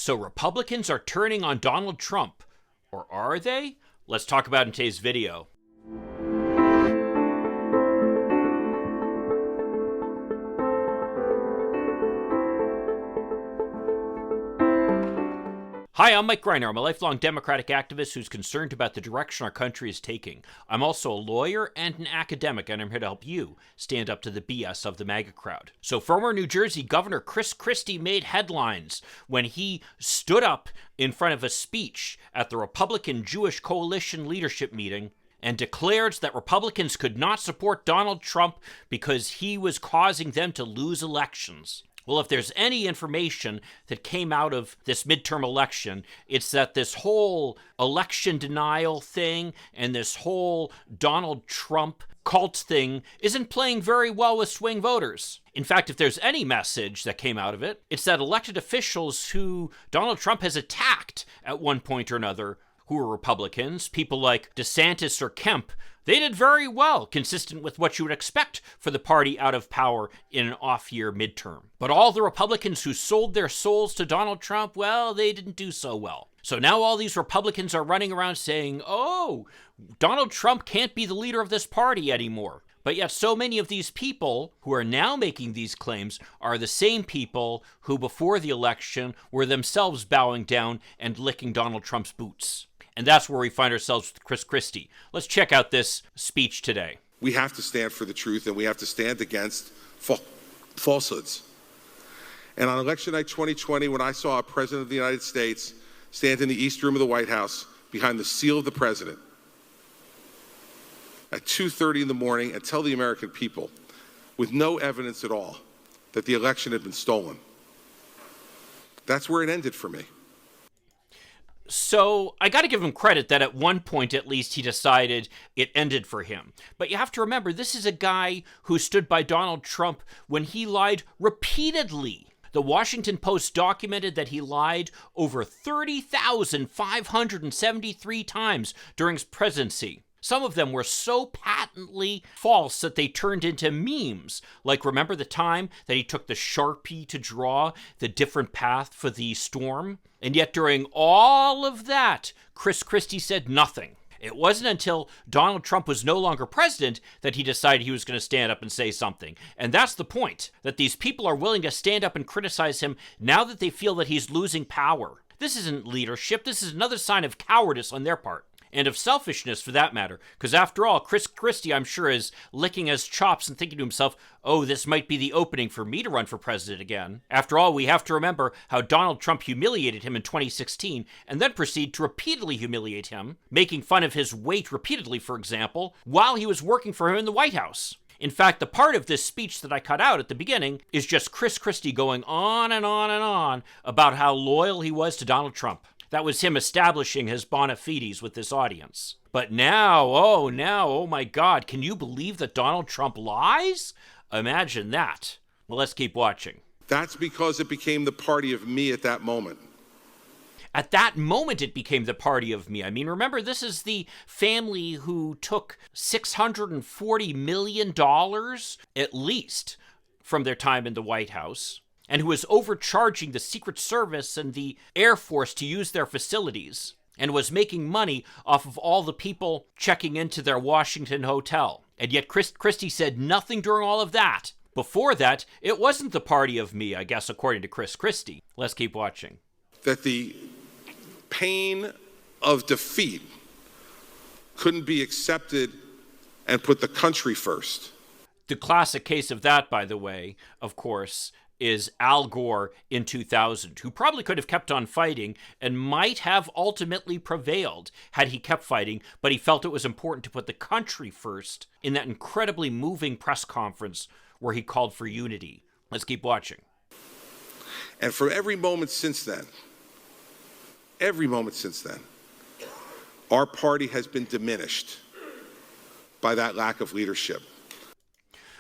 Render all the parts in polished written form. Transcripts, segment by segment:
So Republicans are turning on Donald Trump, or are they? Let's talk about it in today's video. Hi, I'm Mike Greiner. I'm a lifelong Democratic activist who's concerned about the direction our country is taking. I'm also a lawyer and an academic, and I'm here to help you stand up to the BS of the MAGA crowd. So former New Jersey Governor Chris Christie made headlines when he stood up in front of a speech at the Republican Jewish Coalition leadership meeting and declared that Republicans could not support Donald Trump because he was causing them to lose elections. Well, if there's any information that came out of this midterm election, it's that this whole election denial thing and this whole Donald Trump cult thing isn't playing very well with swing voters. In fact, if there's any message that came out of it, it's that elected officials who Donald Trump has attacked at one point or another, who are Republicans, people like DeSantis or Kemp, they did very well, consistent with what you would expect for the party out of power in an off-year midterm. But all the Republicans who sold their souls to Donald Trump, well, they didn't do so well. So now all these Republicans are running around saying, oh, Donald Trump can't be the leader of this party anymore. But yet so many of these people who are now making these claims are the same people who before the election were themselves bowing down and licking Donald Trump's boots. And that's where we find ourselves with Chris Christie. Let's check out this speech today. We have to stand for the truth, and we have to stand against falsehoods. And on election night 2020, when I saw a president of the United States stand in the East Room of the White House behind the seal of the president at 2:30 in the morning and tell the American people, with no evidence at all, that the election had been stolen, that's where it ended for me. So I got to give him credit that at one point, at least, he decided it ended for him. But you have to remember, this is a guy who stood by Donald Trump when he lied repeatedly. The Washington Post documented that he lied over 30,573 times during his presidency. Some of them were so patently false that they turned into memes. Like, remember the time that he took the Sharpie to draw the different path for the storm? And yet during all of that, Chris Christie said nothing. It wasn't until Donald Trump was no longer president that he decided he was going to stand up and say something. And that's the point, that these people are willing to stand up and criticize him now that they feel that he's losing power. This isn't leadership. This is another sign of cowardice on their part. And of selfishness, for that matter. Because after all, Chris Christie, I'm sure, is licking his chops and thinking to himself, oh, this might be the opening for me to run for president again. After all, we have to remember how Donald Trump humiliated him in 2016 and then proceeded to repeatedly humiliate him, making fun of his weight repeatedly, for example, while he was working for him in the White House. In fact, the part of this speech that I cut out at the beginning is just Chris Christie going on and on and on about how loyal he was to Donald Trump. That was him establishing his bona fides with this audience. But now, oh my God, can you believe that Donald Trump lies? Imagine that. Well, let's keep watching. That's because it became the party of me at that moment. At that moment, it became the party of me. I mean, remember, this is the family who took $640 million, at least, from their time in the White House, and who was overcharging the Secret Service and the Air Force to use their facilities, and was making money off of all the people checking into their Washington hotel. And yet Chris Christie said nothing during all of that. Before that, it wasn't the party of me, I guess, according to Chris Christie. Let's keep watching. That the pain of defeat couldn't be accepted and put the country first. The classic case of that, by the way, of course, is Al Gore in 2000, who probably could have kept on fighting and might have ultimately prevailed had he kept fighting, but he felt it was important to put the country first in that incredibly moving press conference where he called for unity. Let's keep watching. And for every moment since then, our party has been diminished by that lack of leadership.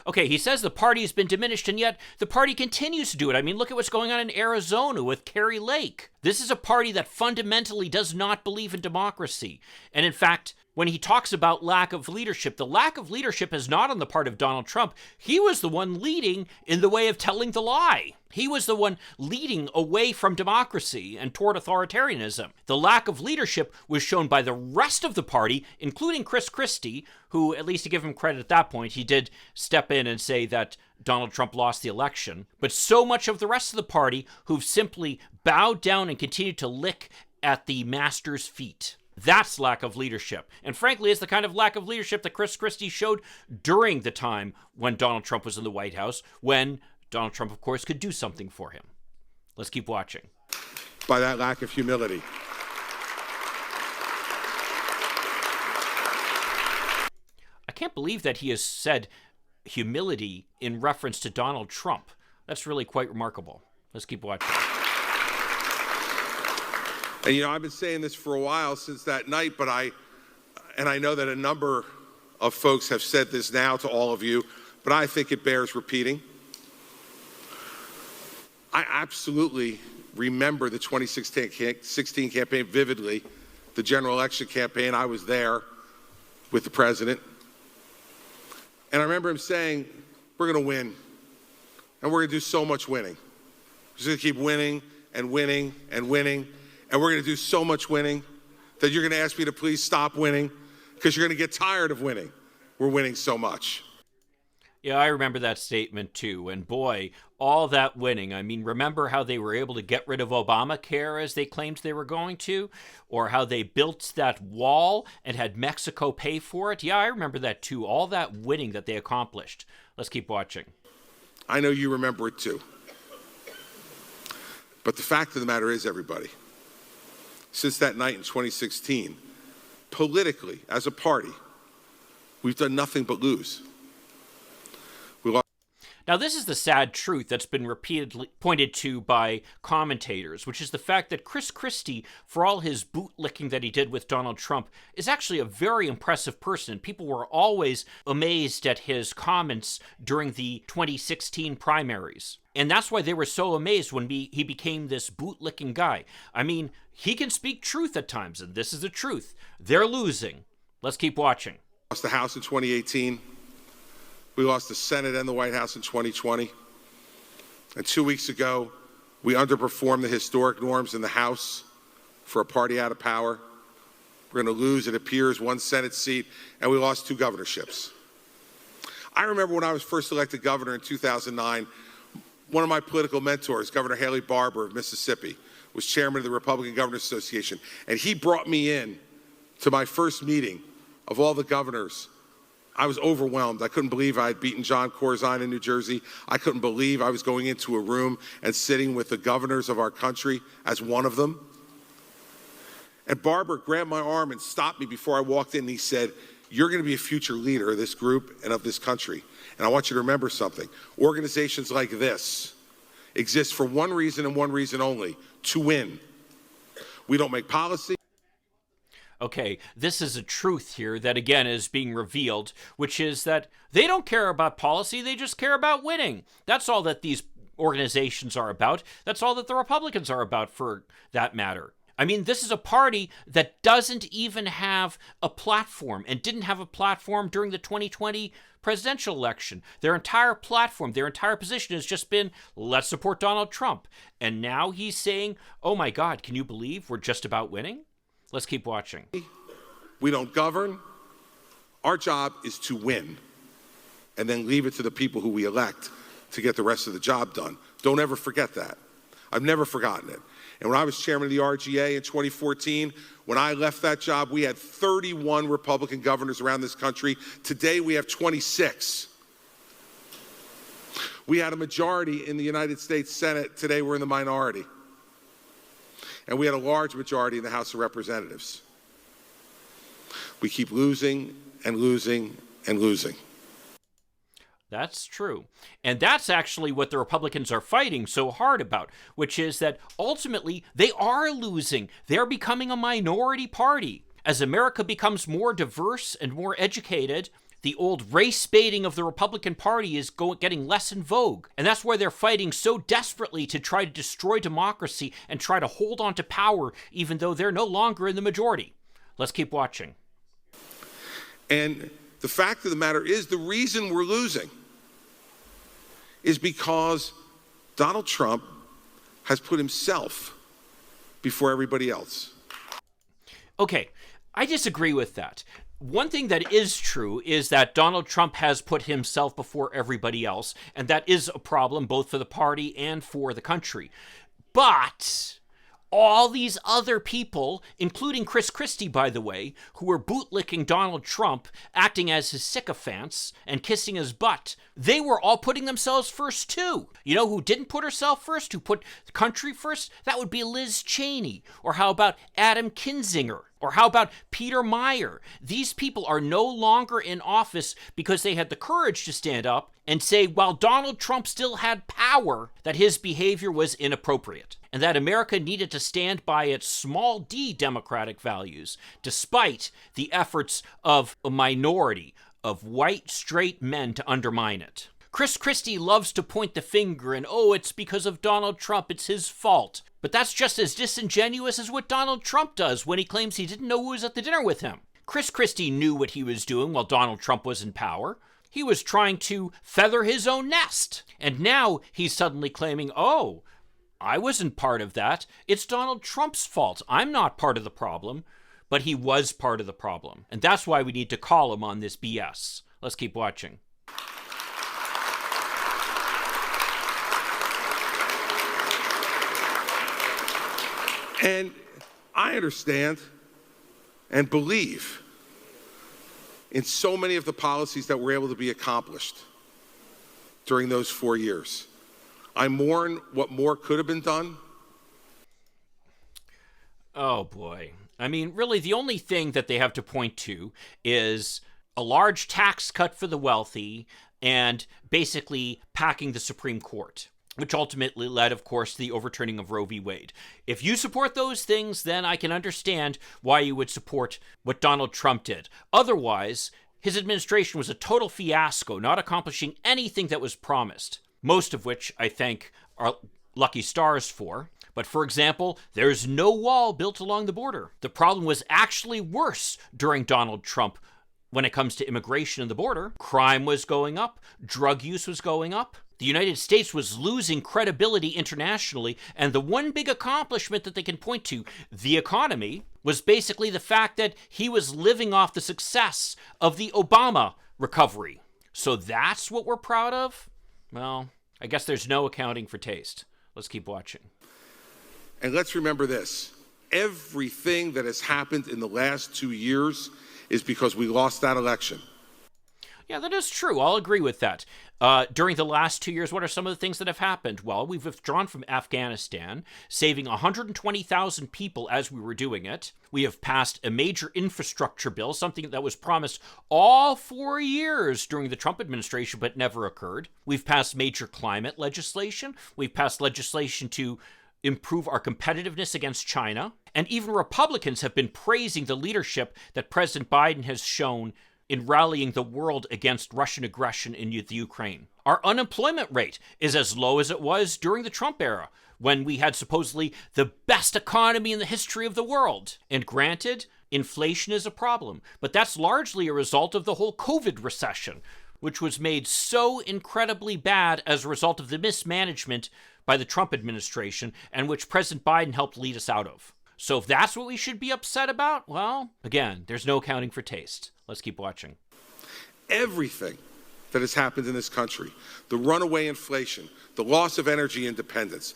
Okay, he says the party has been diminished, and yet the party continues to do it. I mean, look at what's going on in Arizona with Kari Lake. This is a party that fundamentally does not believe in democracy. And in fact, when he talks about lack of leadership, the lack of leadership is not on the part of Donald Trump. He was the one leading in the way of telling the lie. He was the one leading away from democracy and toward authoritarianism. The lack of leadership was shown by the rest of the party, including Chris Christie, who, at least to give him credit at that point, he did step in and say that Donald Trump lost the election. But so much of the rest of the party who've simply bowed down and continued to lick at the master's feet. That's lack of leadership. And frankly, it's the kind of lack of leadership that Chris Christie showed during the time when Donald Trump was in the White House, when Donald Trump, of course, could do something for him. Let's keep watching. By that lack of humility. I can't believe that he has said humility in reference to Donald Trump. That's really quite remarkable. Let's keep watching. And, you know, I've been saying this for a while since that night, but I know that a number of folks have said this now to all of you, but I think it bears repeating. I absolutely remember the 2016 campaign vividly, the general election campaign. I was there with the president. And I remember him saying, we're going to win, and we're going to do so much winning. We're just going to keep winning and winning and winning. And we're going to do so much winning that you're going to ask me to please stop winning because you're going to get tired of winning. We're winning so much. Yeah, I remember that statement too. And boy, all that winning. I mean, remember how they were able to get rid of Obamacare as they claimed they were going to? Or how they built that wall and had Mexico pay for it? Yeah, I remember that too. All that winning that they accomplished. Let's keep watching. I know you remember it too. But the fact of the matter is, everybody, since that night in 2016, politically, as a party, we've done nothing but lose. Now, this is the sad truth that's been repeatedly pointed to by commentators, which is the fact that Chris Christie, for all his bootlicking that he did with Donald Trump, is actually a very impressive person. People were always amazed at his comments during the 2016 primaries. And that's why they were so amazed when he became this bootlicking guy. I mean, he can speak truth at times, and this is the truth. They're losing. Let's keep watching. Lost the House in 2018. We lost the Senate and the White House in 2020. And 2 weeks ago, we underperformed the historic norms in the House for a party out of power. We're going to lose, it appears, 1 Senate seat, and we lost 2 governorships. I remember when I was first elected governor in 2009, one of my political mentors, Governor Haley Barbour of Mississippi, was chairman of the Republican Governors Association, and he brought me in to my first meeting of all the governors. I was overwhelmed. I couldn't believe I had beaten John Corzine in New Jersey. I couldn't believe I was going into a room and sitting with the governors of our country as one of them. And Barbour grabbed my arm and stopped me before I walked in, and he said, "You're going to be a future leader of this group and of this country. And I want you to remember something. Organizations like this exist for one reason and one reason only, to win. We don't make policy." Okay, this is a truth here that, again, is being revealed, which is that they don't care about policy, they just care about winning. That's all that these organizations are about. That's all that the Republicans are about, for that matter. I mean, this is a party that doesn't even have a platform, and didn't have a platform during the 2020 presidential election. Their entire platform, their entire position has just been, let's support Donald Trump. And now he's saying, oh my God, can you believe we're just about winning? Let's keep watching. We don't govern. Our job is to win, and then leave it to the people who we elect to get the rest of the job done. Don't ever forget that. I've never forgotten it. And when I was chairman of the RGA in 2014, when I left that job, we had 31 Republican governors around this country. Today, we have 26. We had a majority in the United States Senate. Today, we're in the minority. And we had a large majority in the House of Representatives. We keep losing and losing and losing. That's true. And that's actually what the Republicans are fighting so hard about, which is that ultimately they are losing. They're becoming a minority party. As America becomes more diverse and more educated, The old race baiting of the Republican Party is getting less in vogue. And that's why they're fighting so desperately to try to destroy democracy and try to hold on to power, even though they're no longer in the majority. Let's keep watching. And the fact of the matter is, the reason we're losing is because Donald Trump has put himself before everybody else. Okay, I disagree with that. One thing that is true is that Donald Trump has put himself before everybody else, and that is a problem both for the party and for the country. But all these other people, including Chris Christie, by the way, who were bootlicking Donald Trump, acting as his sycophants and kissing his butt, they were all putting themselves first too. You know who didn't put herself first, who put the country first? That would be Liz Cheney. Or how about Adam Kinzinger? Or how about Peter Meyer? These people are no longer in office because they had the courage to stand up and say, while Donald Trump still had power, that his behavior was inappropriate, and that America needed to stand by its small d democratic values, despite the efforts of a minority of white, straight men to undermine it. Chris Christie loves to point the finger and, oh, it's because of Donald Trump, it's his fault. But that's just as disingenuous as what Donald Trump does when he claims he didn't know who was at the dinner with him. Chris Christie knew what he was doing while Donald Trump was in power. He was trying to feather his own nest. And now he's suddenly claiming, oh, I wasn't part of that. It's Donald Trump's fault. I'm not part of the problem. But he was part of the problem. And that's why we need to call him on this BS. Let's keep watching. And I understand and believe in so many of the policies that were able to be accomplished during those 4 years. I mourn what more could have been done. Oh, boy. I mean, really, the only thing that they have to point to is a large tax cut for the wealthy and basically packing the Supreme Court, which ultimately led, of course, to the overturning of Roe v. Wade. If you support those things, then I can understand why you would support what Donald Trump did. Otherwise, his administration was a total fiasco, not accomplishing anything that was promised, most of which I thank our lucky stars for. But for example, there's no wall built along the border. The problem was actually worse during Donald Trump when it comes to immigration and the border. Crime was going up. Drug use was going up. The United States was losing credibility internationally, and the one big accomplishment that they can point to, the economy, was basically the fact that he was living off the success of the Obama recovery. So that's what we're proud of? Well, I guess there's no accounting for taste. Let's keep watching. And let's remember this. Everything that has happened in the last 2 years is because we lost that election. Yeah, that is true. I'll agree with that. During the last 2 years, what are some of the things that have happened? Well, we've withdrawn from Afghanistan, saving 120,000 people as we were doing it. We have passed a major infrastructure bill, something that was promised all 4 years during the Trump administration, but never occurred. We've passed major climate legislation. We've passed legislation to improve our competitiveness against China. And even Republicans have been praising the leadership that President Biden has shown in rallying the world against Russian aggression in the Ukraine. Our unemployment rate is as low as it was during the Trump era, when we had supposedly the best economy in the history of the world. And granted, inflation is a problem, but that's largely a result of the whole COVID recession, which was made so incredibly bad as a result of the mismanagement by the Trump administration, and which President Biden helped lead us out of. So if that's what we should be upset about, well, again, there's no accounting for taste. Let's keep watching. Everything that has happened in this country, the runaway inflation, the loss of energy independence,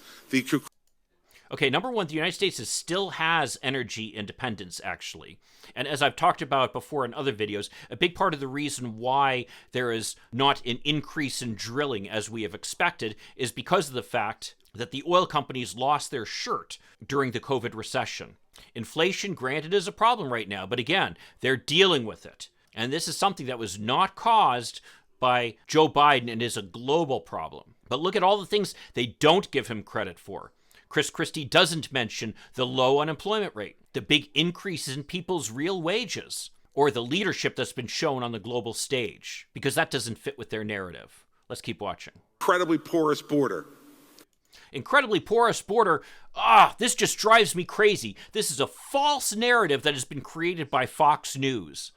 Okay, number one, the United States still has energy independence, actually. And as I've talked about before in other videos, a big part of the reason why there is not an increase in drilling as we have expected is because of the fact that the oil companies lost their shirt during the COVID recession. Inflation, granted, is a problem right now, but again, they're dealing with it. And this is something that was not caused by Joe Biden and is a global problem. But look at all the things they don't give him credit for. Chris Christie doesn't mention the low unemployment rate, the big increases in people's real wages, or the leadership that's been shown on the global stage, because that doesn't fit with their narrative. Let's keep watching. Incredibly porous border. Incredibly porous border. This just drives me crazy. This is a false narrative that has been created by Fox News.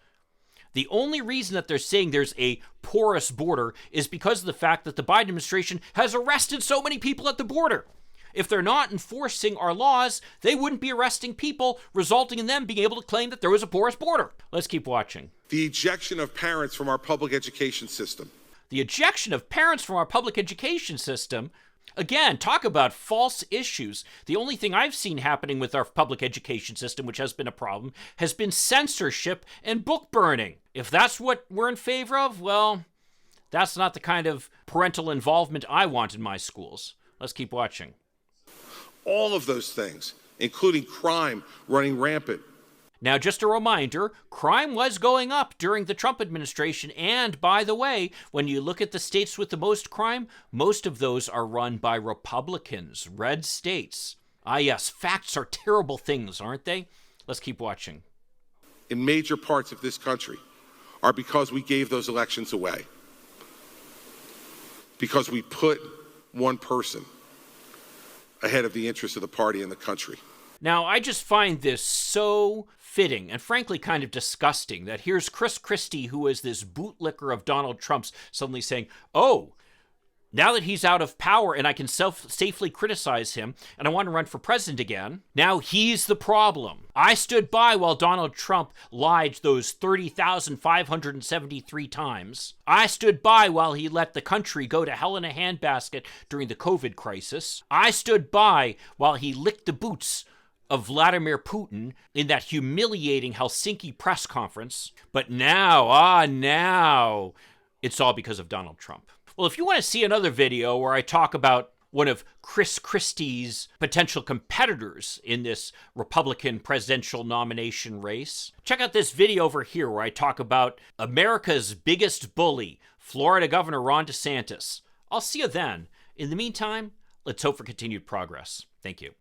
The only reason that they're saying there's a porous border is because of the fact that the Biden administration has arrested so many people at the border. If they're not enforcing our laws, they wouldn't be arresting people, resulting in them being able to claim that there was a porous border. Let's keep watching. The ejection of parents from our public education system. The ejection of parents from our public education system. Again, talk about false issues. The only thing I've seen happening with our public education system, which has been a problem, has been censorship and book burning. If that's what we're in favor of, well, that's not the kind of parental involvement I want in my schools. Let's keep watching. All of those things, including crime running rampant. Now, just a reminder, crime was going up during the Trump administration, and by the way, when you look at the states with the most crime, most of those are run by Republicans, red states. Yes, facts are terrible things, aren't they? Let's keep watching. In major parts of this country are because we gave those elections away. Because we put one person ahead of the interests of the party and the country. Now, I just find this so fitting and frankly kind of disgusting that here's Chris Christie, who is this bootlicker of Donald Trump's, suddenly saying, oh, now that he's out of power and I can safely criticize him and I want to run for president again, now he's the problem. I stood by while Donald Trump lied those 30,573 times. I stood by while he let the country go to hell in a handbasket during the COVID crisis. I stood by while he licked the boots of Vladimir Putin in that humiliating Helsinki press conference. But now, it's all because of Donald Trump. Well, if you want to see another video where I talk about one of Chris Christie's potential competitors in this Republican presidential nomination race, check out this video over here where I talk about America's biggest bully, Florida Governor Ron DeSantis. I'll see you then. In the meantime, let's hope for continued progress. Thank you.